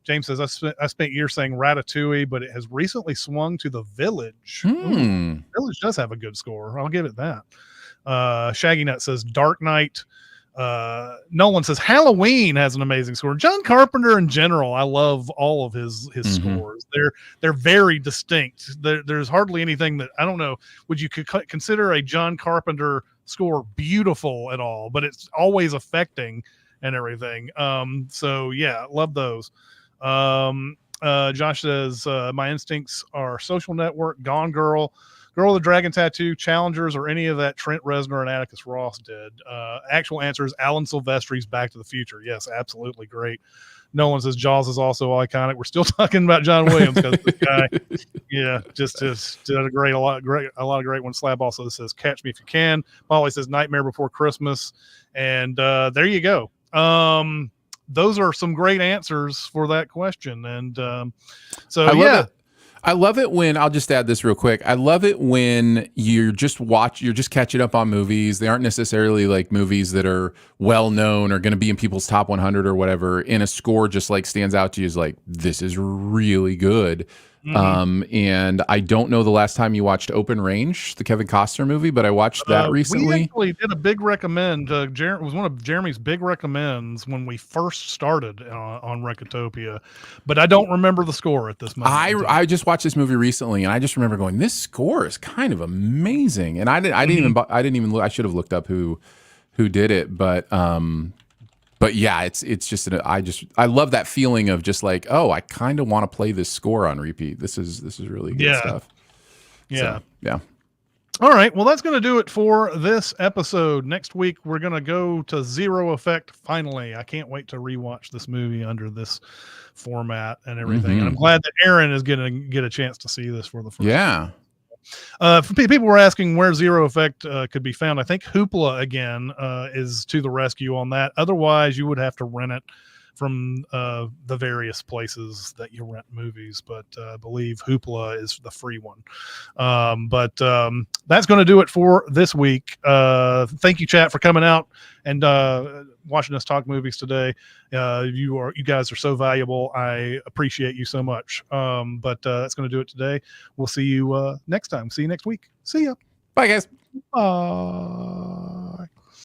James says, I spent years saying Ratatouille, but it has recently swung to The Village. Village does have a good score. I'll give it that. Shaggy Nut says Dark Knight. Nolan says Halloween has an amazing score. John Carpenter in general, I love all of his scores. They're very distinct. There's hardly anything that, I don't know, would you consider a John Carpenter score beautiful at all, but it's always affecting and everything. So yeah, love those. Josh says, my instincts are Social Network, Gone Girl, Girl with the Dragon Tattoo, Challengers, or any of that Trent Reznor and Atticus Ross did. Actual answer is Alan Silvestri's Back to the Future. Yes, absolutely great. No one says Jaws is also iconic. We're still talking about John Williams because this guy, yeah, just did a lot of great ones. Slab also says Catch Me If You Can. Molly says Nightmare Before Christmas, and there you go. Those are some great answers for that question, and so I love yeah. it. I love it when, I'll just add this real quick. I love it when you're just catching up on movies. They aren't necessarily like movies that are well known or going to be in people's top 100 or whatever. And a score just like stands out to you as like, this is really good. And I don't know the last time you watched Open Range, the Kevin Costner movie, but I watched that recently. We actually did a big recommend. It was one of Jeremy's big recommends when we first started on Recotopia, but I don't remember the score at this moment. I just watched this movie recently, and I just remember going, "This score is kind of amazing." And I didn't even look. I should have looked up who did it, but yeah, it's just I love that feeling of just like, oh, I kind of want to play this score on repeat. This is really good stuff. Yeah. So, yeah. All right. Well, that's going to do it for this episode. Next week, we're going to go to Zero Effect. Finally, I can't wait to rewatch this movie under this format and everything. And I'm glad that Aaron is going to get a chance to see this for the first time. For people were asking where Zero Effect could be found. I think Hoopla again is to the rescue on that. Otherwise, you would have to rent it from the various places that you rent movies. But I believe Hoopla is the free one. But that's going to do it for this week. Thank you, chat, for coming out and watching us talk movies today. You guys are so valuable. I appreciate you so much. But that's going to do it today. We'll see you next time. See you next week. See ya. Bye, guys.